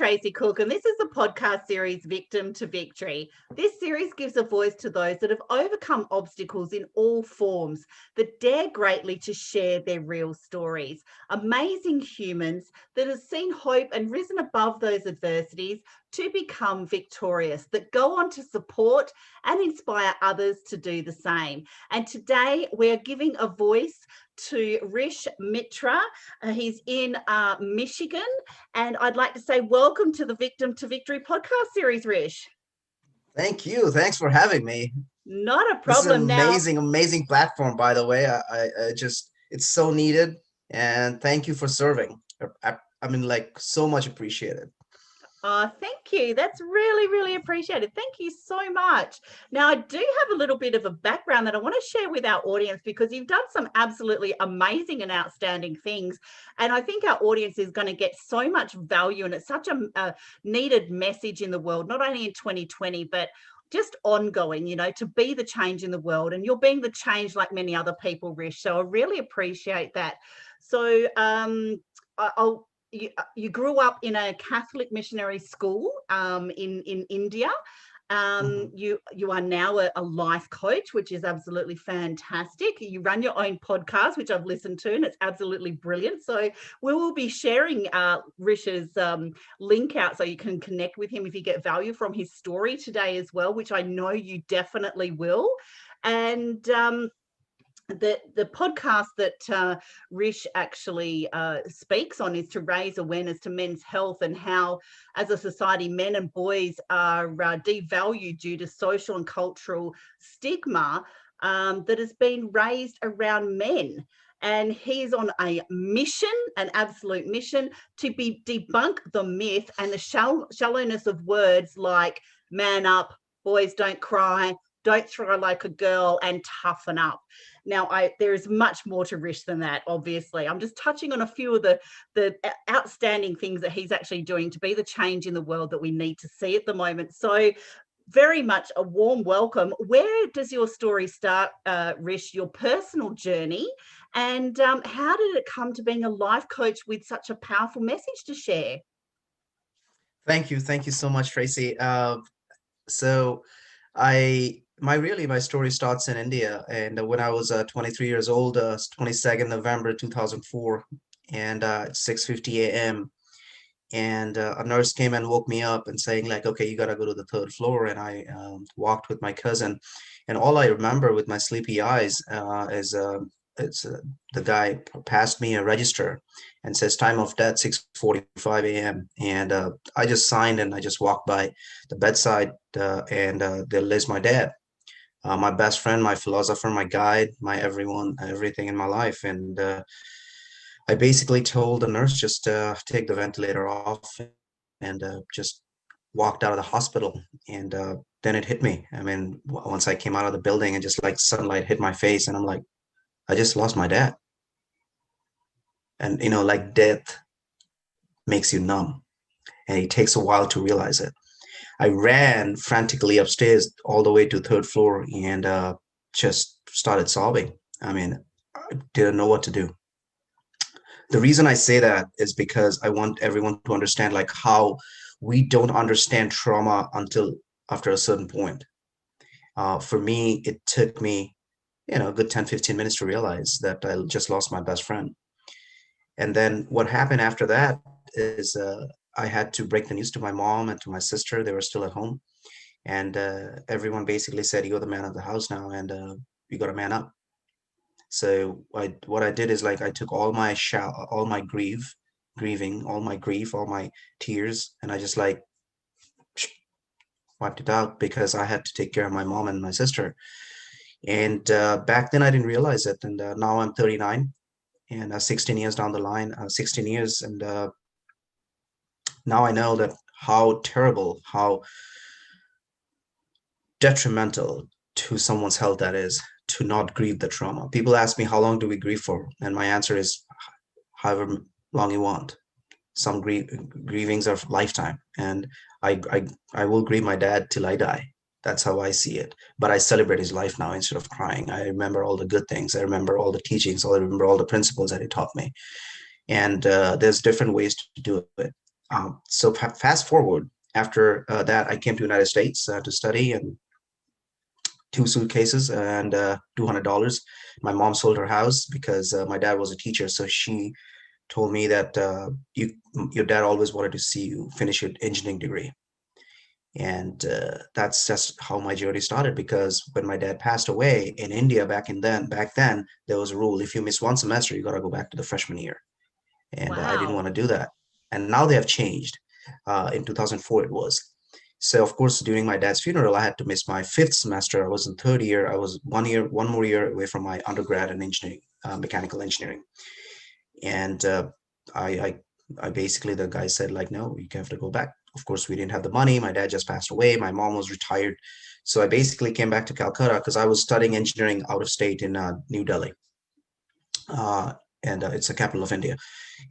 Tracy Cook, and this is the podcast series Victim to Victory. This series gives a voice to those that have overcome obstacles in all forms, that dare greatly to share their real stories. Amazing humans that have seen hope and risen above those adversities to become victorious, that go on to support and inspire others to do the same. And today we're giving a voice to Rish Mitra. He's in Michigan. And I'd like to say welcome to the Victim to Victory podcast series, Rish. Thank you. Thanks for having me. Not a This is problem. an amazing platform, by the way. I just, it's so needed. And thank you for serving. I mean, like, so much appreciated. Thank you. That's really, really appreciated. Thank you so much. Now, I do have a little bit of a background that I want to share with our audience because you've done some absolutely amazing and outstanding things. And I think our audience is going to get so much value, and it's such a needed message in the world, not only in 2020, but just ongoing, you know, to be the change in the world. And you're being the change like many other people, Rish. So I really appreciate that. So you grew up in a Catholic missionary school in India. You are now a life coach, which is absolutely fantastic. You run your own podcast, which I've listened to, and it's absolutely brilliant. So we will be sharing Rish's link out so you can connect with him if you get value from his story today as well, which I know you definitely will. And the podcast that Rish actually speaks on is to raise awareness to men's health and how, as a society, men and boys are devalued due to social and cultural stigma that has been raised around men. And he's on a mission, an absolute mission, to debunk the myth and the shallowness of words like man up, boys don't cry, don't throw like a girl, and toughen up. Now, there is much more to Rish than that, obviously. I'm just touching on a few of the outstanding things that he's actually doing to be the change in the world that we need to see at the moment. So very much a warm welcome. Where does your story start, Rish, your personal journey? And how did it come to being a life coach with such a powerful message to share? Thank you. Thank you so much, Tracy. My story starts in India, and when I was 23 years old, 22nd November 2004, and 6:50 a.m. and a nurse came and woke me up and saying like, okay, you gotta go to the third floor. And I walked with my cousin, and all I remember with my sleepy eyes is the guy passed me a register and says time of death 6:45 a.m. and I just signed, and I just walked by the bedside, and there lays my dad. My best friend, my philosopher, my guide, my everyone, everything in my life. And I basically told the nurse just take the ventilator off, and just walked out of the hospital. And then it hit me. I mean, once I came out of the building, and just like sunlight hit my face, and I'm like, I just lost my dad. And, you know, like death makes you numb, and it takes a while to realize it. I ran frantically upstairs all the way to third floor, and just started sobbing. I mean, I didn't know what to do. The reason I say that is because I want everyone to understand like how we don't understand trauma until after a certain point. For me, it took me, you know, a good 10-15 minutes to realize that I just lost my best friend. And then what happened after that is I had to break the news to my mom and to my sister. They were still at home. And everyone basically said, you're the man of the house now, and you got to man up. So what I did is like I took all my grieving, all my grief, all my tears, and I just like wiped it out, because I had to take care of my mom and my sister. And back then I didn't realize it. And now I'm 39, and 16 years down the line, 16 years. And now I know that how terrible, how detrimental to someone's health that is to not grieve the trauma. People ask me, how long do we grieve for? And my answer is however long you want. Some grievings are lifetime, and I will grieve my dad till I die. That's how I see it. But I celebrate his life now instead of crying. I remember all the good things. I remember all the teachings. I remember all the principles that he taught me. And there's different ways to do it. So fast forward, after that, I came to United States to study, and two suitcases and $200. My mom sold her house because my dad was a teacher. So she told me that your dad always wanted to see you finish your engineering degree. And that's just how my journey started, because when my dad passed away in India back then, there was a rule: if you miss one semester, you got to go back to the freshman year. And I didn't want Wow. to do that. And now they have changed. In 2004, it was. So of course, during my dad's funeral, I had to miss my fifth semester. I was in third year. I was one more year away from my undergrad in engineering, mechanical engineering. And I, I, I basically, the guy said like, no, you have to go back. Of course, we didn't have the money. My dad just passed away. My mom was retired. So I basically came back to Calcutta because I was studying engineering out of state in New Delhi. Uh, and it's the capital of India.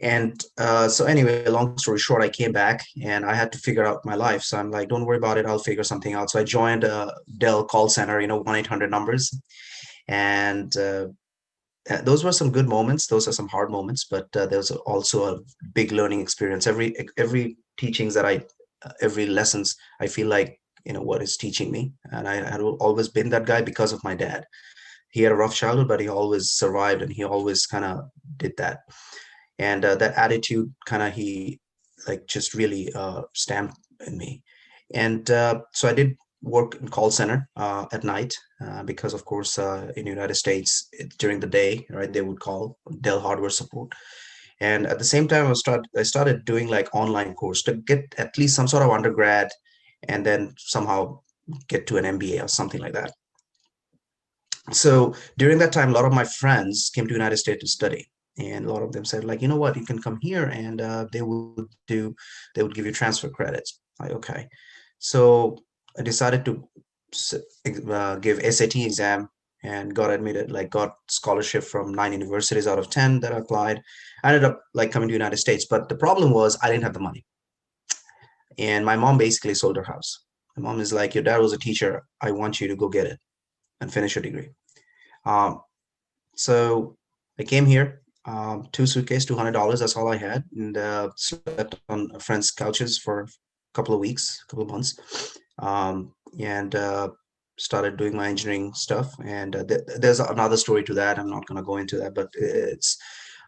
And so anyway, long story short, I came back and I had to figure out my life. So I'm like, don't worry about it. I'll figure something out. So I joined a Dell call center, 1-800 numbers. And those were some good moments. Those are some hard moments, but there was also a big learning experience. Every teachings that every lessons, I feel like, what is teaching me. And I had always been that guy because of my dad. He had a rough childhood, but he always survived, and he always kind of did that. And that attitude kind of he like just really stamped in me. And so I did work in call center at night because of course in the United States during the day, right, they would call Dell hardware support. And at the same time, I started doing like online course to get at least some sort of undergrad, and then somehow get to an MBA or something like that. So during that time, a lot of my friends came to United States to study, and a lot of them said like, you know what, you can come here, and they would give you transfer credits. Like, okay. So I decided to give SAT exam and got admitted, like got scholarship from 9 universities out of 10 that I applied. I ended up like coming to United States, but the problem was I didn't have the money, and my mom basically sold her house. My mom is like, your dad was a teacher. I want you to go get it and finish your degree. Um, so I came here, two suitcase, $200. That's all I had, and slept on friends' couches for a couple of weeks, couple of months, and started doing my engineering stuff. And there's another story to that. I'm not going to go into that, but it's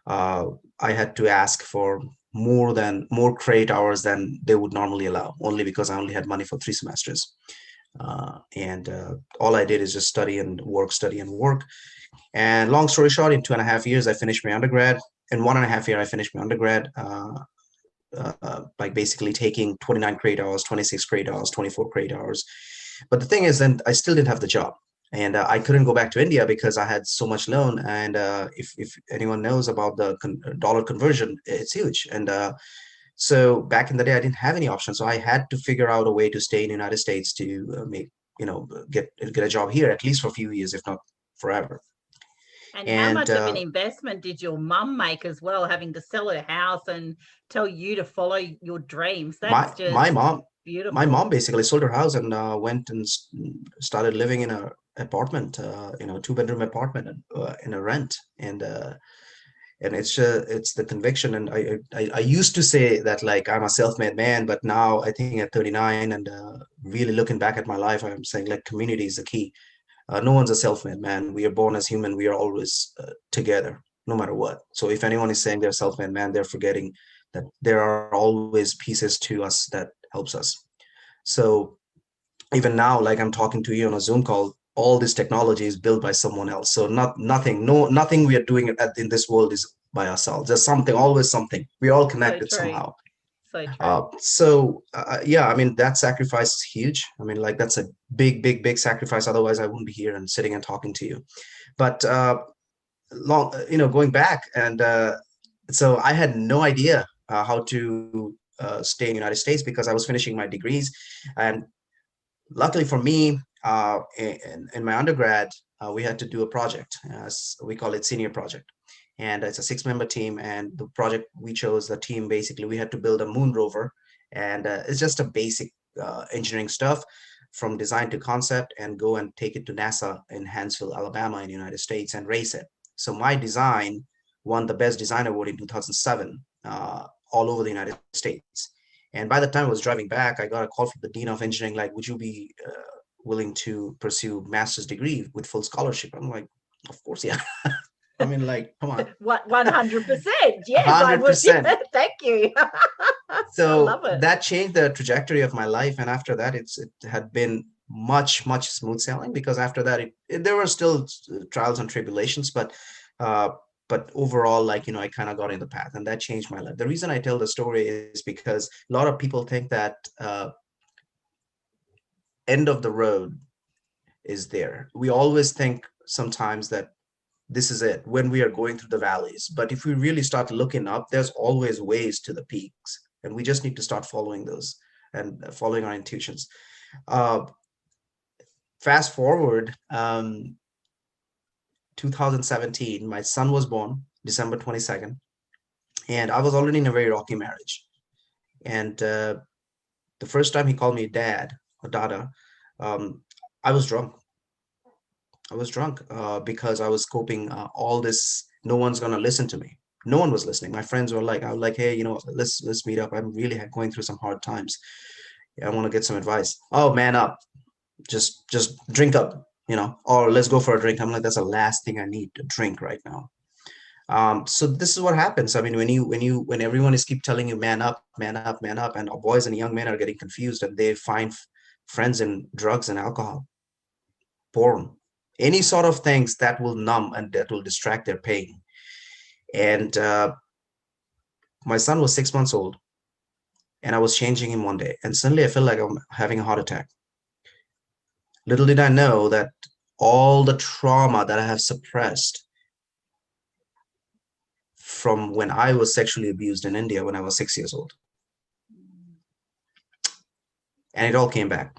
uh, I had to ask for more credit hours than they would normally allow, only because I only had money for 3 semesters. And all I did is just study and work, study and work. And long story short, in 2.5 years, I finished my undergrad. In 1.5 year, I finished my undergrad, like basically taking 29 credit hours, 26 credit hours, 24 credit hours. But the thing is, then I still didn't have the job. And I couldn't go back to India because I had so much loan. And if anyone knows about the dollar conversion, it's huge. And so back in the day, I didn't have any options. So I had to figure out a way to stay in the United States to get a job here, at least for a few years, if not forever. And how And much of an investment did your mum make as well, having to sell her house and tell you to follow your dreams? That's my just my mom my beautiful. mom basically sold her house and went and started living in a apartment, 2-bedroom apartment in a rent. And it's the conviction. And I used to say that like I'm a self-made man, but now I think at 39 and really looking back at my life, I'm saying like community is the key. No one's a self-made man. We are born as human. We are always together, no matter what. So if anyone is saying they're a self-made man, they're forgetting that there are always pieces to us that helps us. So even now, like I'm talking to you on a Zoom call, all this technology is built by someone else. So nothing we are doing in this world is by ourselves. There's something, always something. We're all So connected true. somehow. So true. Yeah, I mean, that sacrifice is huge. I mean, like that's a big sacrifice. Otherwise, I wouldn't be here and sitting and talking to you. But going back, and so I had no idea how to stay in the United States because I was finishing my degrees. And luckily for me, in my undergrad, we had to do a project. We call it senior project. And it's a 6-member team. And the project we chose, the team, basically, we had to build a moon rover. And it's just a basic engineering stuff from design to concept, and go and take it to NASA in Huntsville, Alabama, in the United States, and race it. So my design won the Best Design Award in 2007 all over the United States. And by the time I was driving back, I got a call from the dean of engineering, like, would you be willing to pursue master's degree with full scholarship? I'm like, of course, yeah. I mean, like, come on. 100%. Yes, I would. 100%. Thank you. I So love it. that changed the trajectory of my life. And after that, it had been much smooth sailing, because after that, there were still trials and tribulations, uh, but overall, like, I kind of got in the path, and that changed my life. The reason I tell the story is because a lot of people think that end of the road is there. We always think sometimes that this is it when we are going through the valleys. But if we really start looking up, there's always ways to the peaks. And we just need to start following those and following our intuitions. Uh, Fast forward, 2017, my son was born December 22nd. And I was already in a very rocky marriage. And the first time he called me dad or dada, um, I was drunk. I was drunk because I was coping all this. No one's gonna listen to me. No one was listening. My friends were like, I was like, hey, let's meet up. I'm really going through some hard times. Yeah, I want to get some advice. Oh, man up. Just drink up, or let's go for a drink. I'm like, that's the last thing I need to drink right now. So this is what happens. I mean, when everyone is keep telling you man up, man up, man up, and boys and young men are getting confused, and they find friends in drugs and alcohol, porn, any sort of things that will numb and that will distract their pain. And my son was 6 months old, and I was changing him one day, and suddenly I felt like I'm having a heart attack. Little did I know that all the trauma that I have suppressed from when I was sexually abused in India when I was 6 years old, and it all came back.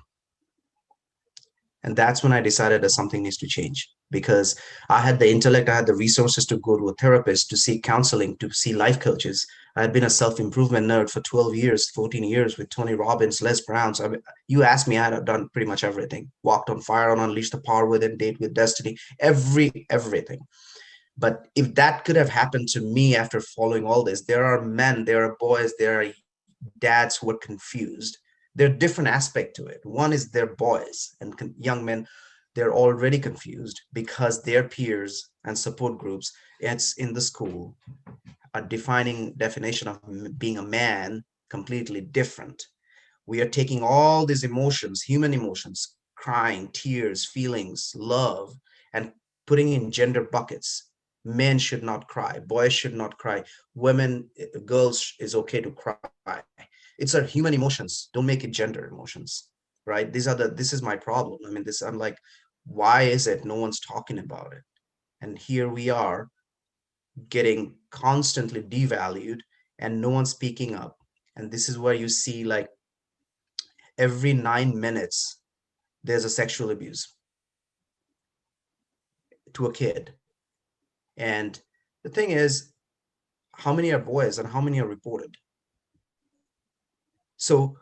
And that's when I decided that something needs to change, because I had the intellect, I had the resources to go to a therapist, to seek counseling, to see life coaches. I had been a self-improvement nerd for 12 years, 14 years with Tony Robbins, Les Browns. I mean, you asked me, I had done pretty much everything. Walked on Fire, on Unleash the Power Within, Date with Destiny, everything. But if that could have happened to me after following all this, there are men, there are boys, there are dads who are confused. There are different aspects to it. One is their boys and young men, they're already confused because their peers and support groups, it's in the school, a definition of being a man completely different. We are taking all these emotions, human emotions, crying, tears, feelings, love, and putting in gender buckets. Men should not cry, boys should not cry, women, girls is okay to cry. It's our human emotions. Don't make it gender emotions, right? This is my problem. I mean, I'm like, why is it no one's talking about it? And here we are getting constantly devalued and no one's speaking up. And this is where you see, like, every 9 minutes, there's a sexual abuse to a kid. And the thing is, how many are boys and how many are reported? So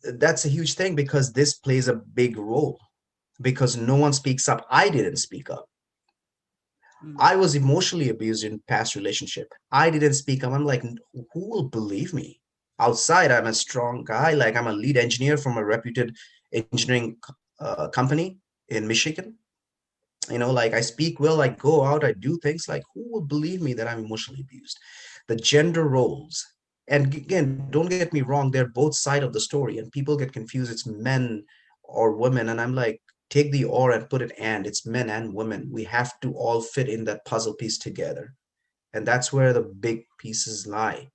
that's a huge thing, because this plays a big role, because no one speaks up. I didn't speak up. I was emotionally abused in past relationship. I didn't speak up. I'm like, who will believe me? Outside, I'm a strong guy. Like, I'm a lead engineer from a reputed engineering company in Michigan. Like, I speak well, I go out, I do things. Like, who will believe me that I'm emotionally abused? The gender roles. And again, don't get me wrong, they're both sides of the story, and people get confused. It's men or women. And I'm like, take the or and put it and. It's men and women. We have to all fit in that puzzle piece together. And that's where the big pieces lie.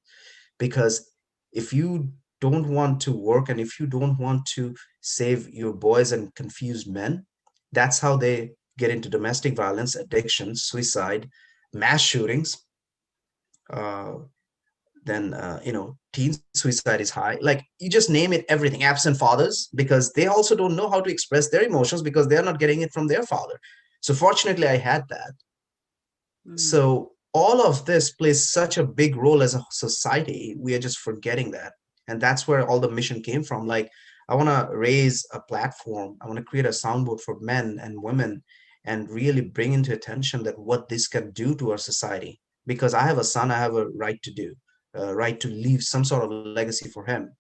Because if you don't want to work, and if you don't want to save your boys and confused men, that's how they get into domestic violence, addiction, suicide, mass shootings. Then teen suicide is high. Like, you just name it, everything. Absent fathers, because they also don't know how to express their emotions because they're not getting it from their father. So fortunately, I had that. So all of this plays such a big role as a society. We are just forgetting that. And that's where all the mission came from. Like, I want to raise a platform. I want to create a soundboard for men and women, and really bring into attention that what this can do to our society. Because I have a son, I have a right to leave some sort of legacy for him.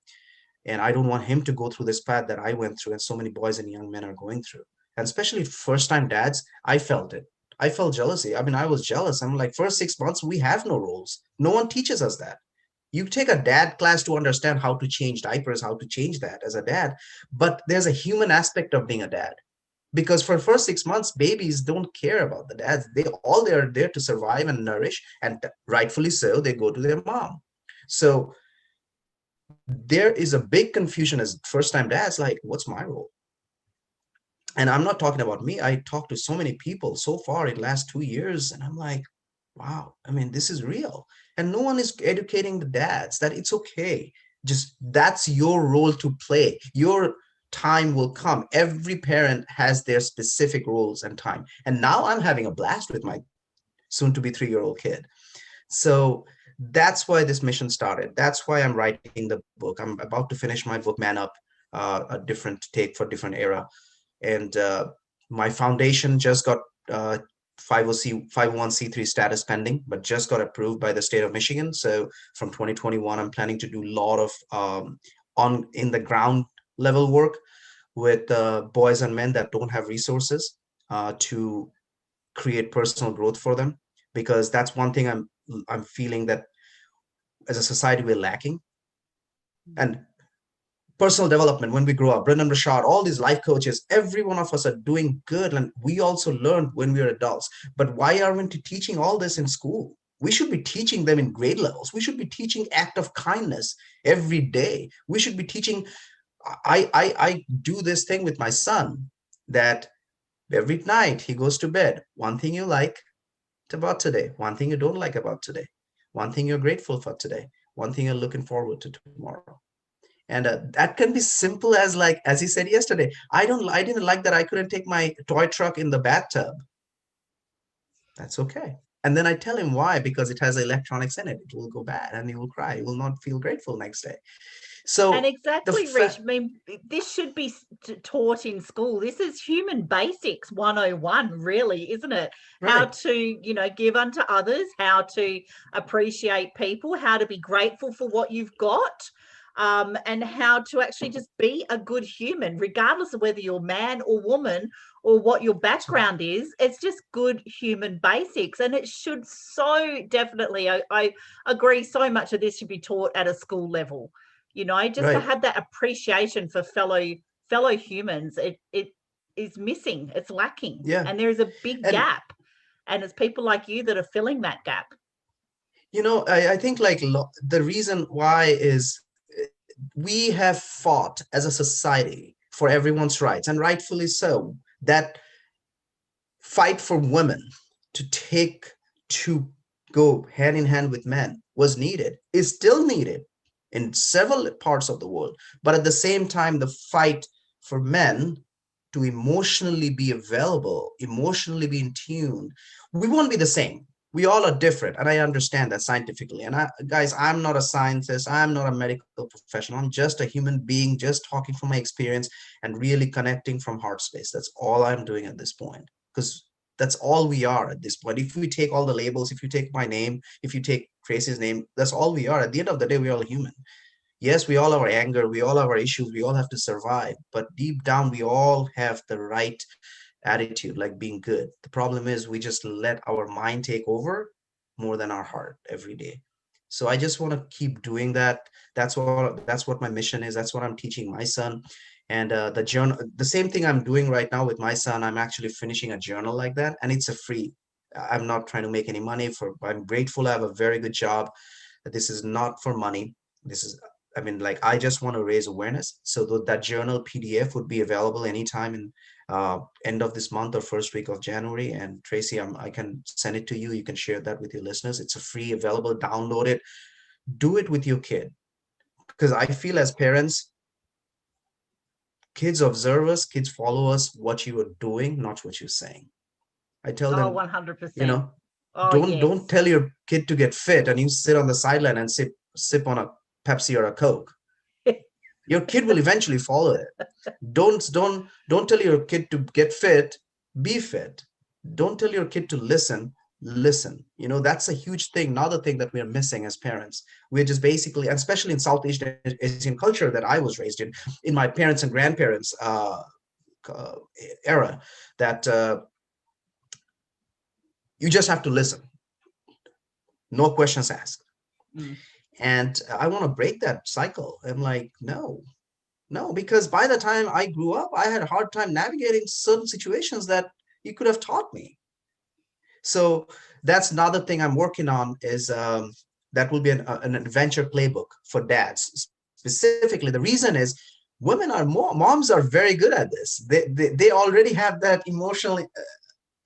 And I don't want him to go through this path that I went through and so many boys and young men are going through. And especially first time dads, I felt it. I felt jealousy. I mean, I was jealous. I'm like, first 6 months, we have no roles. No one teaches us that. You take a dad class to understand how to change diapers, how to change that as a dad. But there's a human aspect of being a dad. Because for the first 6 months, babies don't care about the dads. They're there to survive and nourish, and rightfully so, they go to their mom. So there is a big confusion as first time dads, like, what's my role? And I'm not talking about me. I talked to so many people so far in the last 2 years, and I'm like, wow, I mean, this is real. And no one is educating the dads that it's okay. Just that's your role to play. Your time will come. Every parent has their specific roles and time. And now I'm having a blast with my soon to be 3-year-old kid. So that's why this mission started. That's why I'm writing the book. I'm about to finish my book, Man Up, a different take for different era. And my foundation just got 501c3 status pending, but just got approved by the state of Michigan. So from 2021, I'm planning to do a lot of on in the ground level work with boys and men that don't have resources to create personal growth for them, because that's one thing I'm feeling that as a society we're lacking. And personal development, when we grow up, Brendan Rashad, all these life coaches, every one of us are doing good, and we also learned when we were adults. But why aren't we teaching all this in school? We should be teaching them in grade levels. We should be teaching act of kindness every day. We should be teaching. I do this thing with my son that every night he goes to bed, one thing you like about today, one thing you don't like about today, one thing you're grateful for today, one thing you're looking forward to tomorrow. And that can be simple as, like, as he said yesterday, I didn't like that I couldn't take my toy truck in the bathtub. That's okay. And then I tell him why, because it has electronics in it. It will go bad and he will cry. He will not feel grateful next day. So, and exactly, Rish, I mean, this should be taught in school. This is human basics 101, really, isn't it? Right. How to, give unto others, how to appreciate people, how to be grateful for what you've got. And how to actually just be a good human, regardless of whether you're man or woman or what your background is. It's just good human basics. And it should so definitely, I agree so much of this should be taught at a school level. Just right. To have that appreciation for fellow humans, it is missing. It's lacking. Yeah. And there's a big gap. And it's people like you that are filling that gap. I think the reason why is we have fought as a society for everyone's rights, and rightfully so. That fight for women to go hand in hand with men was needed, is still needed in several parts of the world. But at the same time, the fight for men to emotionally be available, emotionally be in tune, we won't be the same. We all are different, and I understand that scientifically. And guys, I'm not a scientist. I'm not a medical professional. I'm just a human being, just talking from my experience and really connecting from heart space. That's all I'm doing at this point, because that's all we are at this point. If we take all the labels, if you take my name, if you take Tracy's name, that's all we are. At the end of the day, we're all human. Yes, we all have our anger. We all have our issues. We all have to survive. But deep down, we all have the right attitude, like being good. The problem is we just let our mind take over more than our heart every day. So I just want to keep doing that. That's what my mission is. That's what I'm teaching my son. And the journal, the same thing I'm doing right now with my son, I'm actually finishing a journal like that, and it's a free. I'm not trying to make any money I'm grateful I have a very good job. This is not for money. This is, I just want to raise awareness. So that journal PDF would be available anytime in end of this month or first week of January. And Tracy, I can send it to you. You can share that with your listeners. It's a free available. Download it. Do it with your kid. Because I feel as parents, kids observe us, kids follow us, what you are doing, not what you're saying. I tell them, 100%. Don't tell your kid to get fit and you sit on the sideline and sip on a Pepsi or a Coke. Your kid will eventually follow it. Don't tell your kid to get fit, be fit. Don't tell your kid to listen, listen. That's a huge thing. Another thing that we're missing as parents. We're just basically, and especially in Southeast Asian culture that I was raised in my parents and grandparents era, that you just have to listen, no questions asked. Mm. And I want to break that cycle. I'm like, no, because by the time I grew up, I had a hard time navigating certain situations that you could have taught me. So that's another thing I'm working on, is that will be an adventure playbook for dads. Specifically, the reason is moms are very good at this. They already have that emotional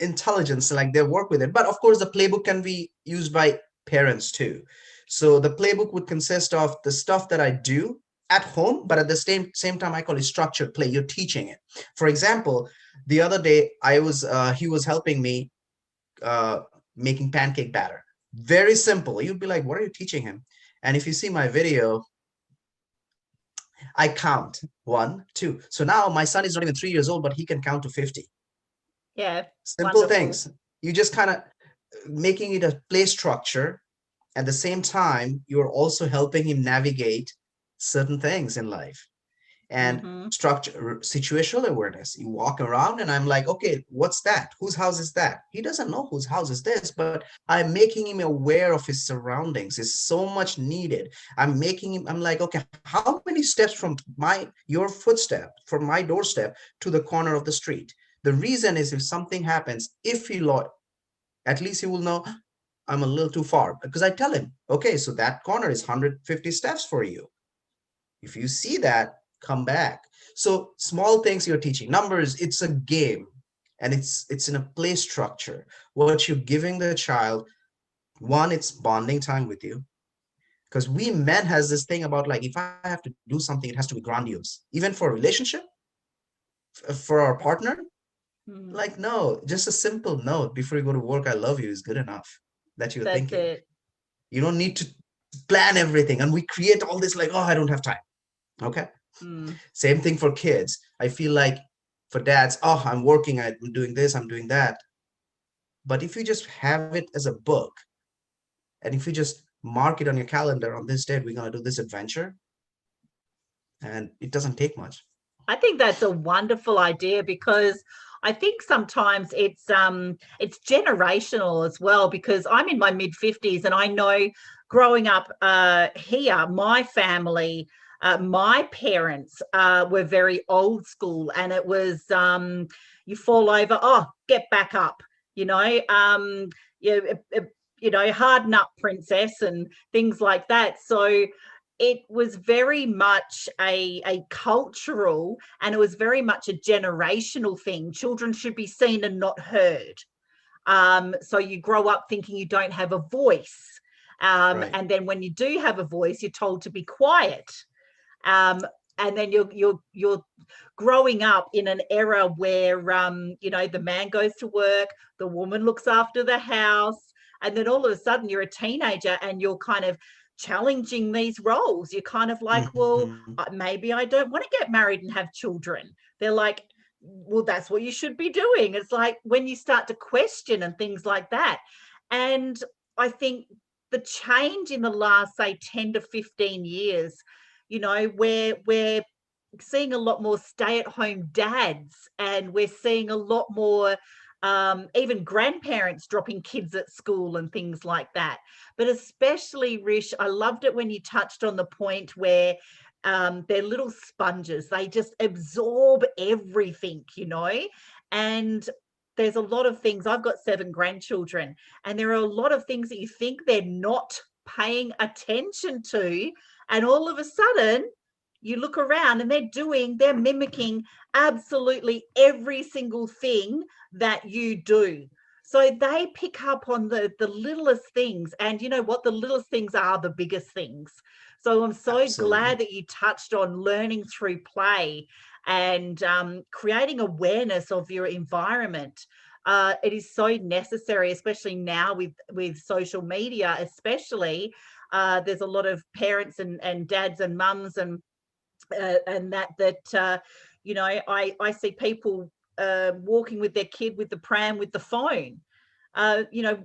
intelligence, like they work with it. But of course, the playbook can be used by parents too. So the playbook would consist of the stuff that I do at home, but at the same time, I call it structured play. You're teaching it. For example, the other day, he was helping me making pancake batter. Very simple. You'd be like, what are you teaching him? And if you see my video, I count 1, 2. So now my son is not even 3 years old, but he can count to 50. Yeah. Simple Wonderful. things. You just kind of making it a play structure. At the same time, you're also helping him navigate certain things in life. And structure, situational awareness. You walk around and I'm like, okay, what's that? Whose house is that? He doesn't know whose house is this, but I'm making him aware of his surroundings. It's so much needed. I'm like, okay, how many steps from your footstep, from my doorstep to the corner of the street? The reason is, if something happens, at least he will know I'm a little too far, because I tell him, okay, so that corner is 150 steps for you. If you see that, come back. So small things you're teaching. Numbers, it's a game, and it's in a play structure. What you're giving the child, one, it's bonding time with you. Because we men has this thing about, like, if I have to do something, it has to be grandiose. Even for a relationship, for our partner, like, no, just a simple note before you go to work, I love you, is good enough. That you're That's thinking. it. You don't need to plan everything. And we create all this, like, oh, I don't have time. Okay. Same thing for kids. I feel like for dads, oh, I'm working, I'm doing this, I'm doing that. But if you just have it as a book, and if you just mark it on your calendar, on this date, we're going to do this adventure, and it doesn't take much. I think that's a wonderful idea, because I think sometimes it's generational as well, because I'm in my mid-50s, and I know growing up here, my family, my parents were very old school, and it was you fall over, oh, get back up, harden up, princess, and things like that. So it was very much a cultural, and it was very much a generational thing. Children should be seen and not heard. So you grow up thinking you don't have a voice. Right. And then when you do have a voice, you're told to be quiet. And then you're growing up in an era where, the man goes to work, the woman looks after the house, and then all of a sudden you're a teenager and you're kind of challenging these roles. You're kind of like, well, maybe I don't want to get married and have children. They're like, well, that's what you should be doing. It's like when you start to question and things like that. And I think the change in the last, say, 10 to 15 years, where we're seeing a lot more stay-at-home dads, and we're seeing a lot more even grandparents dropping kids at school and things like that. But especially, Rish, I loved it when you touched on the point where they're little sponges. They just absorb everything, and there's a lot of things. I've got 7 grandchildren, and there are a lot of things that you think they're not paying attention to, and all of a sudden you look around and they're mimicking absolutely every single thing that you do. So they pick up on the littlest things, and you know what? The littlest things are the biggest things. So I'm so Absolutely. glad that you touched on learning through play and creating awareness of your environment. It is so necessary, especially now with social media, especially. There's a lot of parents and dads and mums and that I see people walking with their kid with the pram with the phone.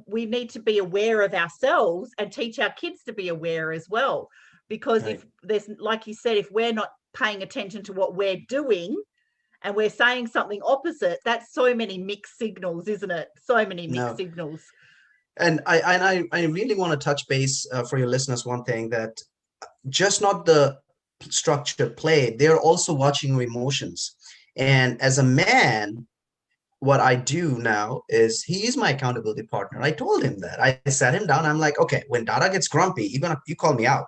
we need to be aware of ourselves and teach our kids to be aware as well. Because Right. if there's, like you said, if we're not paying attention to what we're doing and we're saying something opposite, that's so many mixed signals, isn't it? So many mixed No. signals. And I really want to touch base for your listeners, one thing, that just not the structured play, they're also watching your emotions. And as a man, what I do now is he is my accountability partner. I told him that. I sat him down. I'm like, okay, when Dada gets grumpy, you call me out.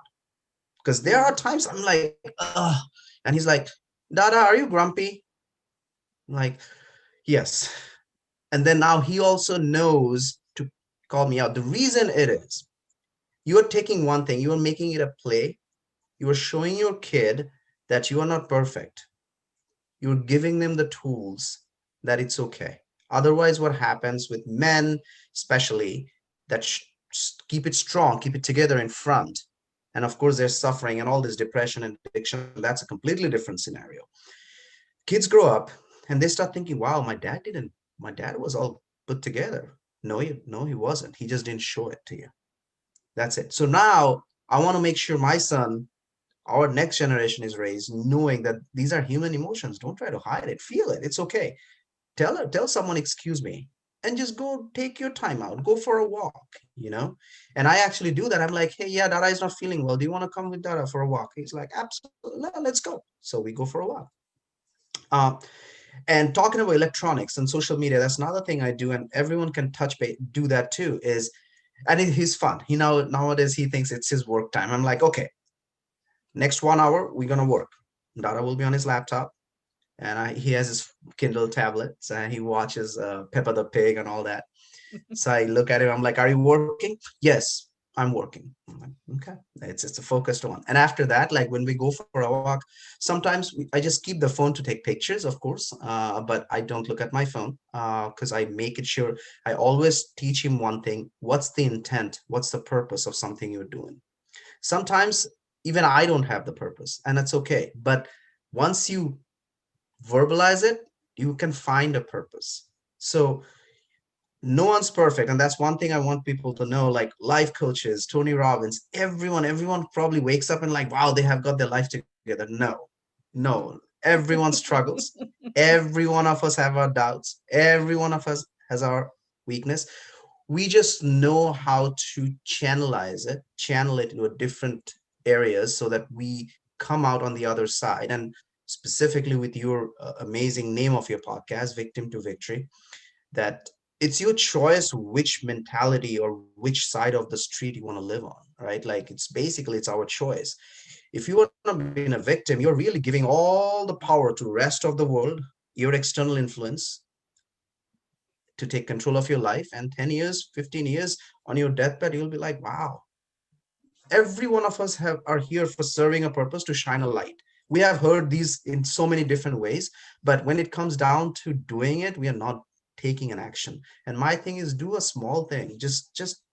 Because there are times I'm like, ugh. And he's like, Dada, are you grumpy? I'm like, yes. And then now he also knows to call me out. The reason it is, you're taking one thing, you are making it a play. You are showing your kid that you are not perfect. You're giving them the tools that it's okay. Otherwise, what happens with men, especially, that keep it strong, keep it together in front. And of course, they're suffering and all this depression and addiction. That's a completely different scenario. Kids grow up and they start thinking, wow, my dad was all put together. No, he wasn't. He just didn't show it to you. That's it. So now I want to make sure my son, our next generation, is raised knowing that these are human emotions. Don't try to hide it. Feel it. It's okay. Tell someone, excuse me, and just go take your time out. Go for a walk. And I actually do that. I'm like, hey, yeah, Dada is not feeling well. Do you want to come with Dada for a walk? He's like, absolutely, let's go. So we go for a walk. Uh, and talking about electronics and social media, that's another thing I do, and everyone can do that too. And he's fun. Nowadays he thinks it's his work time. I'm like, okay, next 1 hour we're gonna work. Dada will be on his laptop, and he has his Kindle tablets, and he watches Peppa the Pig and all that. So I look at him. I'm like, "Are you working?" Yes, I'm working. I'm like, okay, it's a focused one. And after that, like when we go for a walk, sometimes I just keep the phone to take pictures, of course, but I don't look at my phone because I make it sure. I always teach him one thing: what's the intent? What's the purpose of something you're doing? Sometimes even I don't have the purpose, and that's okay. But once you verbalize it, you can find a purpose. So no one's perfect, and that's one thing I want people to know. Like life coaches, Tony Robbins, everyone probably wakes up and like, wow, they have got their life together. No, everyone struggles. Every one of us have our doubts. Every one of us has our weakness. We just know how to channel it into a different areas so that we come out on the other side. And specifically with your amazing name of your podcast, Victim to Victory, that it's your choice which mentality or which side of the street you want to live on, right? Like it's our choice. If you want to be a victim, you're really giving all the power to the rest of the world, your external influence, to take control of your life. And 10 years, 15 years on your deathbed, you'll be like, wow, every one of us are here for serving a purpose, to shine a light. We have heard these in so many different ways, but when it comes down to doing it, we are not taking an action. And my thing is, do a small thing. Just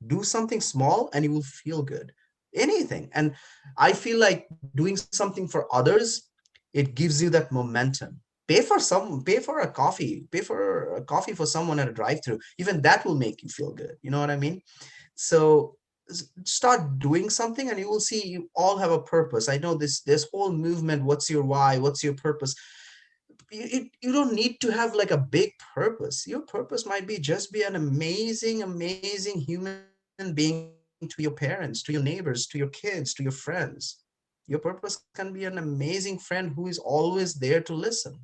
do something small and you will feel good. Anything. And I feel like doing something for others, it gives you that momentum. Pay for a coffee for someone at a drive-through. Even that will make you feel good. You know what I mean? So start doing something and you will see you all have a purpose. I know this whole movement, what's your why, what's your purpose? You don't need to have like a big purpose. Your purpose might be just be an amazing human being to your parents, to your neighbors, to your kids, to your friends. Your purpose can be an amazing friend who is always there to listen.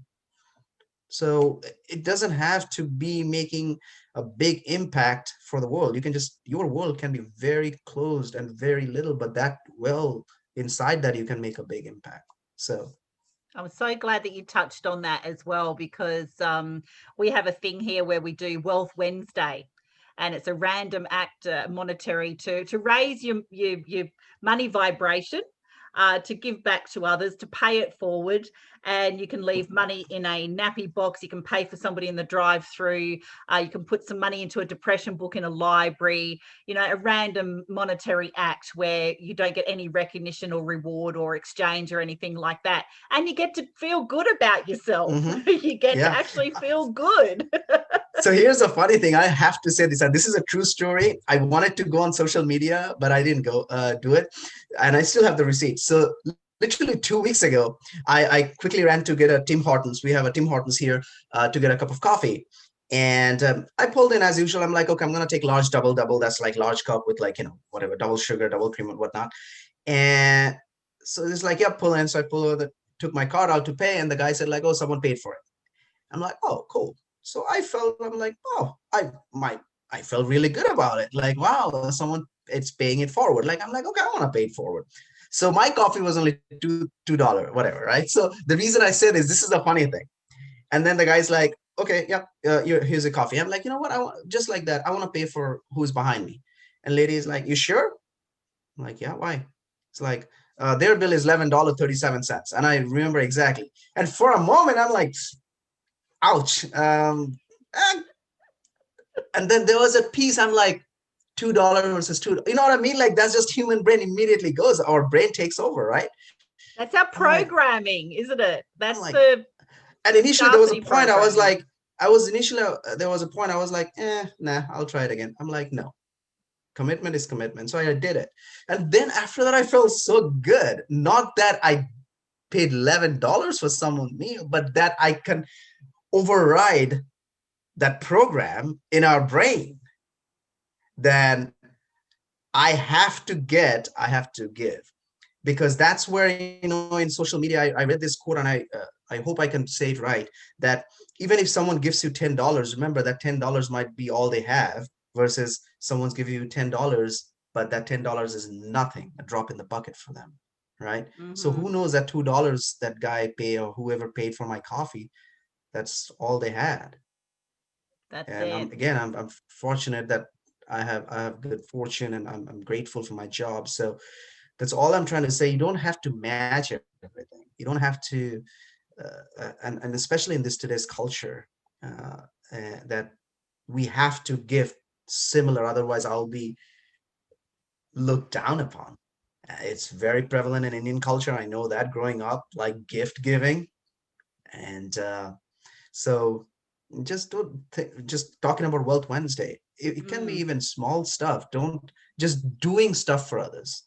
So it doesn't have to be making a big impact for the world. Your world can be very closed and very little, but inside that you can make a big impact. So I'm so glad that you touched on that as well, because we have a thing here where we do Wealth Wednesday, and it's a random act, monetary, to raise your money vibration, to give back to others, to pay it forward. And you can leave money in a nappy box. You can pay for somebody in the drive-through. You can put some money into a depression book in a library, a random monetary act where you don't get any recognition or reward or exchange or anything like that. And you get to feel good about yourself. mm-hmm. You get to actually feel good. So here's a funny thing. I have to say this, and this is a true story. I wanted to go on social media, but I didn't go do it. And I still have the receipt. So literally 2 weeks ago, I quickly ran to get a Tim Hortons. We have a Tim Hortons here to get a cup of coffee. And I pulled in as usual. I'm like, okay, I'm going to take large double. That's like large cup with like, whatever, double sugar, double cream and whatnot. And so it's like, yeah, pull in. So I pull over took my card out to pay. And the guy said like, oh, someone paid for it. I'm like, oh, cool. So I'm like, oh, I felt really good about it. Like, wow, someone it's paying it forward. Like, I'm like, okay, I want to pay it forward. So my coffee was only $2, whatever, right? So the reason I said is this is the funny thing. And then the guy's like, okay, yeah, here's a coffee. I'm like, you know what? I want just like that. I want to pay for who's behind me. And lady is like, you sure? I'm like, yeah, why? It's like, their bill is $11.37. And I remember exactly. And for a moment, I'm like, ouch. And then there was a piece, I'm like, $2 versus $2. You know what I mean? Like, that's just human brain immediately goes, our brain takes over, right? That's our programming, isn't it? That's like, the. And initially there was a point I was like, there was a point I was like, nah, I'll try it again. I'm like, no, commitment is commitment. So I did it. And then after that, I felt so good. Not that I paid $11 for someone's meal, but that I can override that program in our brain. Then I have to give. Because that's where, in social media, I read this quote, and I hope I can say it right, that even if someone gives you $10, remember that $10 might be all they have versus someone's giving you $10, but that $10 is nothing, a drop in the bucket for them, right? Mm-hmm. So who knows that $2 that guy paid or whoever paid for my coffee, that's all they had. That's and it. I'm fortunate that I have good fortune, and I'm grateful for my job. So that's all I'm trying to say. You don't have to match everything. You don't have to, and especially in today's culture, that we have to give similar. Otherwise, I'll be looked down upon. It's very prevalent in Indian culture. I know that growing up, like gift giving, and so just just talking about Wealth Wednesday. It can be even small stuff. Don't just doing stuff for others.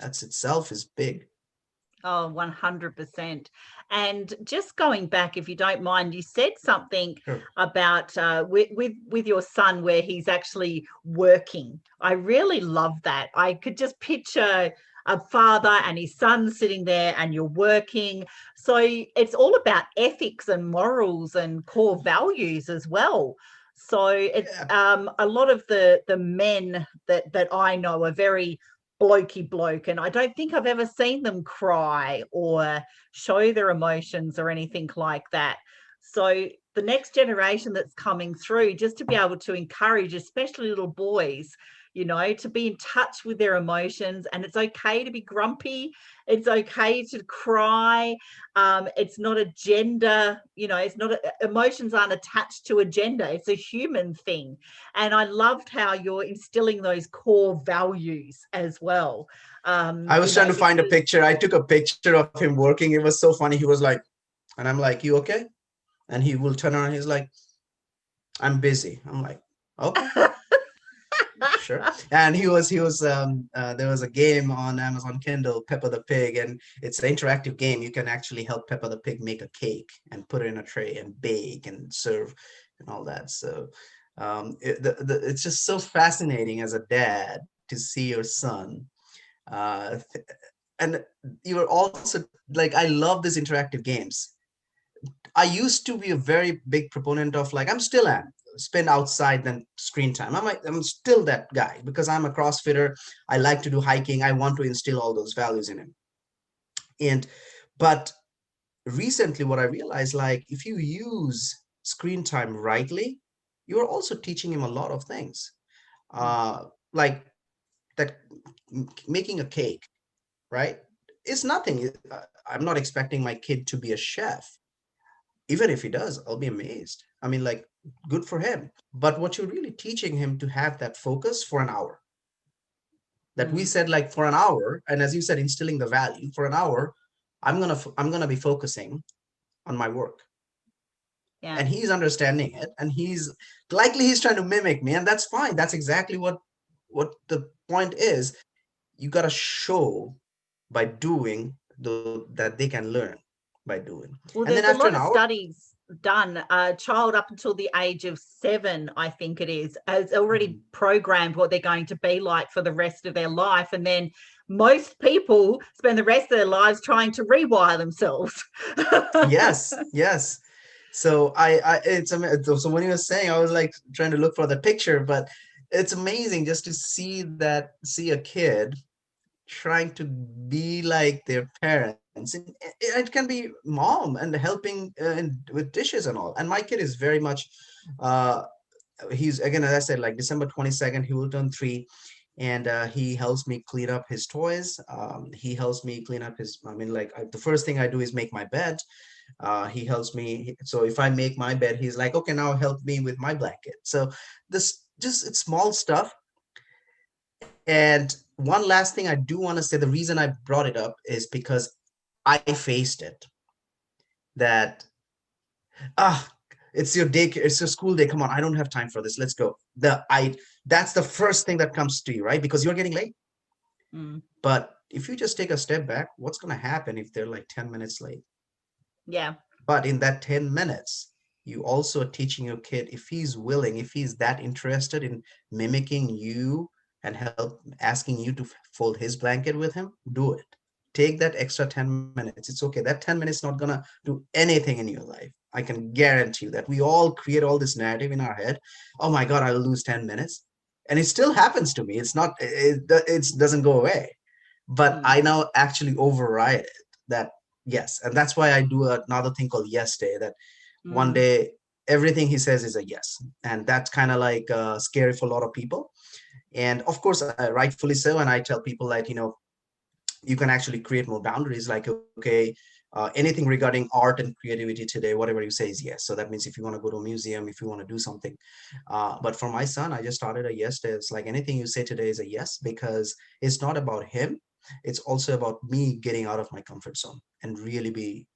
That's itself is big. Oh, 100%. And just going back, if you don't mind, you said something about with your son where he's actually working. I really love that. I could just picture a father and his son sitting there, and you're working. So it's all about ethics and morals and core values as well. So it's a lot of the men that I know are very blokey bloke, and I don't think I've ever seen them cry or show their emotions or anything like that. So the next generation that's coming through, just to be able to encourage, especially little boys, to be in touch with their emotions, and it's okay to be grumpy. It's okay to cry. It's not a gender, it's not emotions aren't attached to a gender. It's a human thing. And I loved how you're instilling those core values as well. I was trying to find a picture. I took a picture of him working. It was so funny. He was like, and I'm like, you okay? And he will turn around. He's like, I'm busy. I'm like, okay. Sure. And there was a game on Amazon Kindle, Peppa the Pig, and it's an interactive game. You can actually help Peppa the Pig make a cake and put it in a tray and bake and serve and all that. So it's just so fascinating as a dad to see your son. And you are also like, I love these interactive games. I used to be a very big proponent of, like, I'm still am, spend outside than screen time. I'm still that guy because I'm a CrossFitter. I like to do hiking. I want to instill all those values in him. But recently what I realized, like, if you use screen time rightly, you're also teaching him a lot of things. Like that making a cake, right? It's nothing. I'm not expecting my kid to be a chef. Even if he does, I'll be amazed. I mean, like, good for him. But what you're really teaching him to have that focus for an hour. That we said, like, for an hour, and as you said, instilling the value for an hour, I'm gonna be focusing on my work. Yeah. and he's understanding it, and he's trying to mimic me, and that's fine. That's exactly what the point is. You got to show by doing that they can learn by doing. Well, And then there's a after an lot of hour, studies done. A child up until the age of 7, I think it is, has already programmed what they're going to be like for the rest of their life. And then most people spend the rest of their lives trying to rewire themselves. yes, yes. So so when you were saying, I was like trying to look for the picture, but it's amazing just to see a kid trying to be like their parents. And it can be mom and helping with dishes and all. And my kid is very much uh he's, again, as I said, like December 22nd he will turn 3. And he helps me clean up his toys. He helps me clean up his, I mean, like the first thing I do is make my bed. He helps me. So if I make my bed, he's like, okay, now help me with my blanket. So this just, it's small stuff. And one last thing I do want to say, the reason I brought it up is because I faced it. That, ah, it's your day, it's your school day. Come on, I don't have time for this. Let's go. That's the first thing that comes to you, right? Because you're getting late. Mm. But if you just take a step back, what's going to happen if they're like 10 minutes late? Yeah. But in that 10 minutes, you also are teaching your kid, if he's willing, if he's that interested in mimicking you and asking you to fold his blanket with him, do it. Take that extra 10 minutes. It's okay. That 10 minutes not gonna do anything in your life. I can guarantee you that. We all create all this narrative in our head. Oh my God, I'll lose 10 minutes. And it still happens to me. It's not, it doesn't go away. But Mm. I now actually override it. That yes. And that's why I do another thing called yes day, that one Mm. day everything he says is a yes. And that's kind of like scary for a lot of people. And of course, rightfully so. And I tell people that, you can actually create more boundaries, like, okay, anything regarding art and creativity today, whatever you say is yes. So that means if you want to go to a museum, if you want to do something. But for my son, I just started a yes day. It's like anything you say today is a yes, because it's not about him. It's also about me getting out of my comfort zone and really be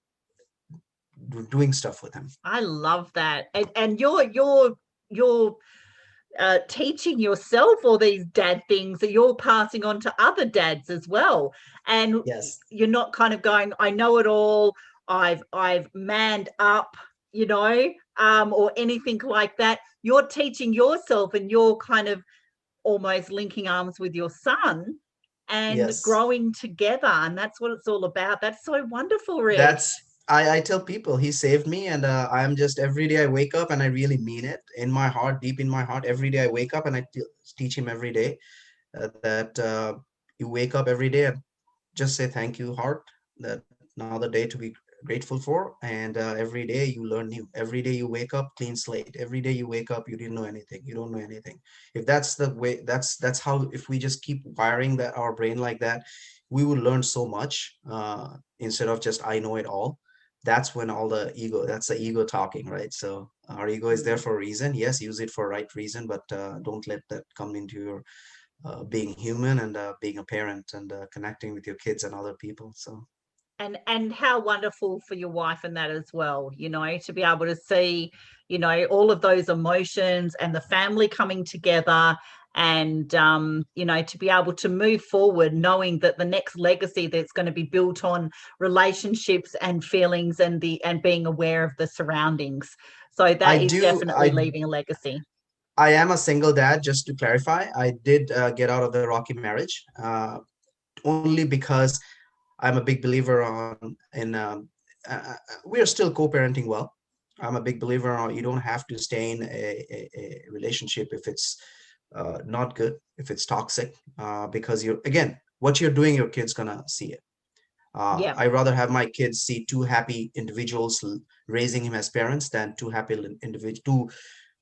doing stuff with him. I love that. And you're teaching yourself all these dad things that you're passing on to other dads as well. And Yes. you're not kind of going, I know it all. I've manned up, or anything like that. You're teaching yourself, and you're kind of almost linking arms with your son and Yes. growing together. And that's what it's all about. That's so wonderful, Rish. That's I tell people he saved me, and I'm just, every day I wake up, and I really mean it in my heart, deep in my heart. Every day I wake up and I teach him every day that you wake up every day and just say thank you, heart. That another day to be grateful for, and every day you learn new. Every day you wake up clean slate. Every day you wake up, you didn't know anything. You don't know anything. If that's the way, that's how. If we just keep wiring that our brain like that, we will learn so much instead of just I know it all. That's when all the ego, that's the ego talking, right? So our ego is there Mm. for a reason. Yes, use it for right reason, but don't let that come into your being human and being a parent and connecting with your kids and other people. So And how wonderful for your wife and that as well, to be able to see, all of those emotions and the family coming together, and to be able to move forward knowing that the next legacy that's going to be built on relationships and feelings, and being aware of the surroundings. So I that is do, definitely leaving a legacy. I am a single dad, just to clarify. I did get out of the rocky marriage only because I'm a big believer we are still co-parenting well. I'm a big believer on, you don't have to stay in a relationship if it's not good, if it's toxic, because you're, again, what you're doing, your kid's gonna see it. Yeah, I rather have my kids see two happy individuals raising him as parents than two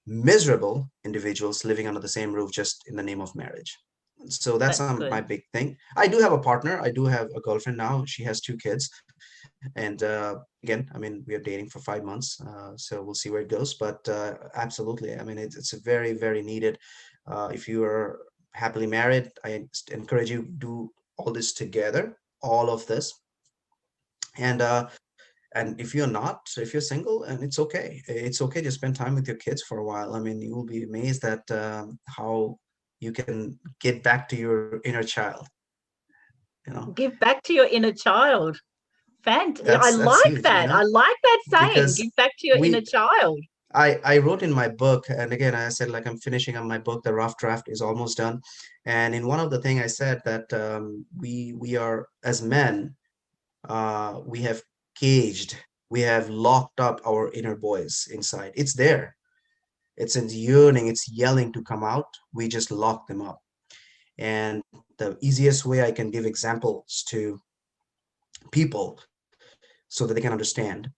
miserable individuals living under the same roof just in the name of marriage. So that's that's my good. big thing. I do have a partner. I do have a girlfriend now. She has 2 kids, and again, I mean, we are dating for 5 months, so we'll see where it goes. But absolutely, I mean, it's a very, very needed. If you are happily married, I encourage you to do all this together, all of this, and And if you're not, if you're single, and it's okay. It's okay to spend time with your kids for a while. I mean, you will be amazed at how you can get back to your inner child, you know. Give back to your inner child. I That's like huge, you that. I know, like that saying. because Give back to your inner we child. I wrote in my book, and again, I said, like, I'm finishing up my book. The rough draft is almost done. And in one of the thing I said that we are, as men, we have caged, we have locked up our inner boys inside. It's there. It's in yearning, it's yelling to come out. We just lock them up. And the easiest way I can give examples to people so that they can understand.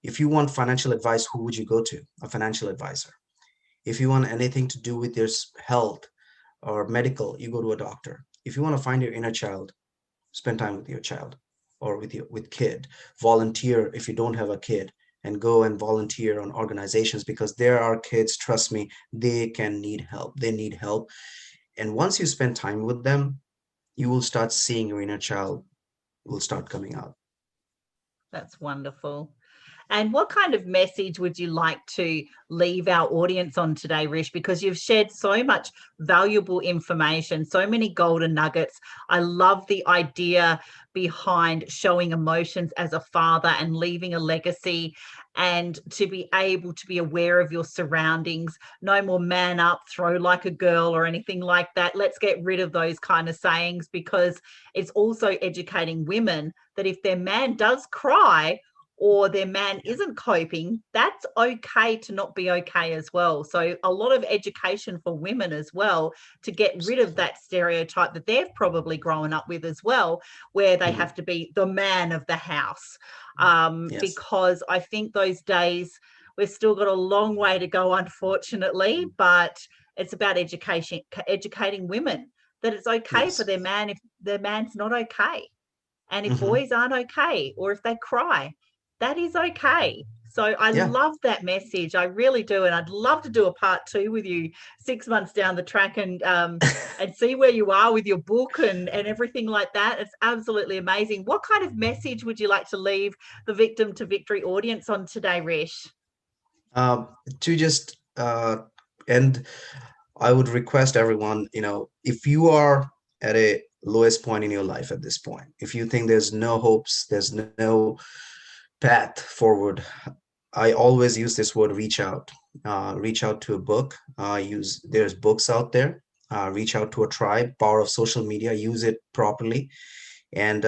If you want financial advice, who would you go to? A financial advisor. If you want anything to do with your health or medical, you go to a doctor. If you want to find your inner child, spend time with your child or with kid. Volunteer if you don't have a kid, and go and volunteer on organizations, because there are kids, trust me, they can need help. They need help. And once you spend time with them, you will start seeing your inner child will start coming out. That's wonderful. And what kind of message would you like to leave our audience on today, Rish? Because you've shared so much valuable information, so many golden nuggets. I love the idea behind showing emotions as a father and leaving a legacy, and to be able to be aware of your surroundings. No more man up, throw like a girl or anything like that. Let's get rid of those kind of sayings, because it's also educating women that if their man does cry, or their man isn't coping, that's okay to not be okay as well. So a lot of education for women as well, to get rid of that stereotype that they've probably grown up with as well, where they have to be the man of the house. Yes. Because I think those days, we've still got a long way to go, unfortunately, but it's about educating women that it's okay for Yes. their man if their man's not okay. And if Hmm. boys aren't okay, or if they cry, that is okay. So I Yeah. love that message. I really do. And I'd love to do a part 2 with you 6 months down the track, and see where you are with your book and everything like that. It's absolutely amazing. What kind of message would you like to leave the Victim to Victory audience on today, Rish? To just end, I would request everyone, if you are at a lowest point in your life at this point, if you think there's no hopes, there's no path forward, I always use this word, reach out. Reach out to a book. There's books out there. Reach out to a tribe. Power of social media. Use it properly, and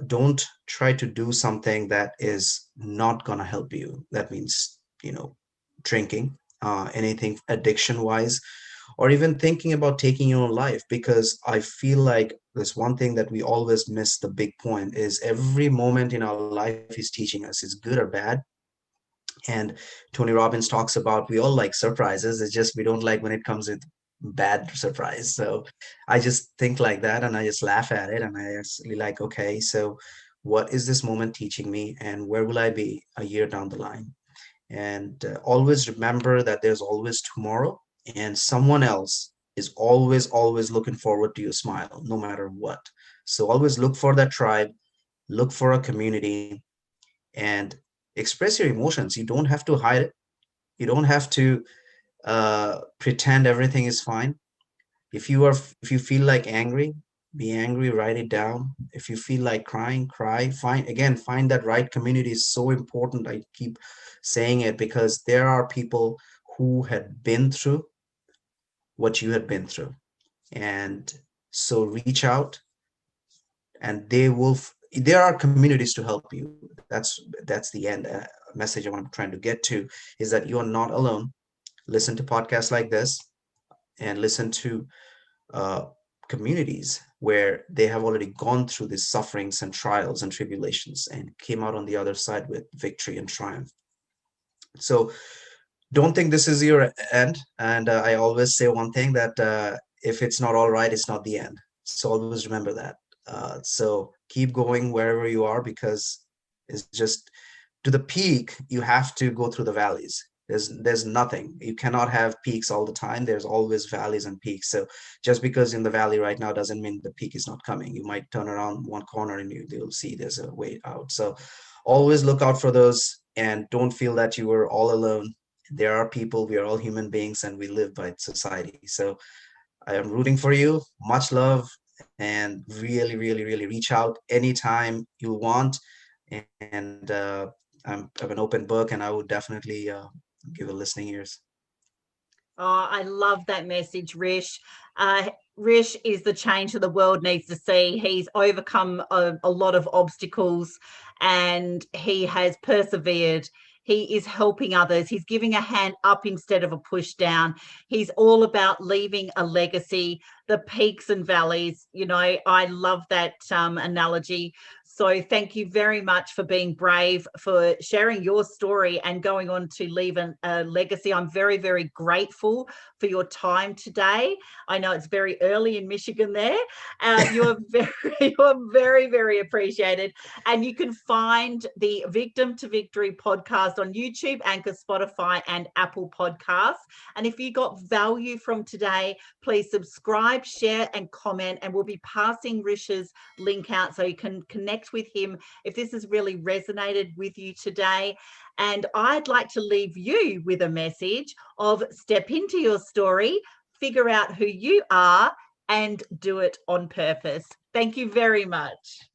don't try to do something that is not gonna help you. That means, drinking, anything addiction wise, or even thinking about taking your own life. Because I feel like there's one thing that we always miss. The big point is every moment in our life is teaching us. It's good or bad. And Tony Robbins talks about we all like surprises. It's just we don't like when it comes with bad surprise. So I just think like that, and I just laugh at it, and I actually like, okay, so what is this moment teaching me, and where will I be a year down the line? And always remember that there's always tomorrow, and someone else is always looking forward to your smile, no matter what. So always look for that tribe, look for a community, and express your emotions. You don't have to hide it. You don't have to pretend everything is fine. If you feel like angry, be angry, write it down. If you feel like crying, cry. Find that right community is so important. I keep saying it because there are people who had been through what you had been through. And so reach out, and there are communities to help you. That's the end message I'm trying to get to, is that you are not alone. Listen to podcasts like this, and listen to uh, communities where they have already gone through these sufferings and trials and tribulations and came out on the other side with victory and triumph. So don't think this is your end. And I always say one thing, that if it's not all right, it's not the end. So always remember that. So keep going wherever you are, because it's just, to the peak, you have to go through the valleys. There's nothing. You cannot have peaks all the time. There's always valleys and peaks. So just because in the valley right now doesn't mean the peak is not coming. You might turn around one corner and you'll see there's a way out. So always look out for those, and don't feel that you are all alone. There are people, we are all human beings, and we live by society. So I am rooting for you. Much love, and really, really, really reach out anytime you want. And I'm an open book, and I would definitely give a listening ears. Oh, I love that message, Rish. Rish is the change that the world needs to see. He's overcome a lot of obstacles and he has persevered. He is helping others. He's giving a hand up instead of a push down. He's all about leaving a legacy, the peaks and valleys. You know, I love that analogy. So thank you very much for being brave, for sharing your story and going on to leave a legacy. I'm very, very grateful for your time today. I know it's very early in Michigan there. You are very, very appreciated. And you can find the Victim to Victory podcast on YouTube, Anchor, Spotify, and Apple Podcasts. And if you got value from today, please subscribe, share, and comment. And we'll be passing Rish's link out so you can connect with him if this has really resonated with you today. And I'd like to leave you with a message of step into your story, figure out who you are, and do it on purpose. Thank you very much.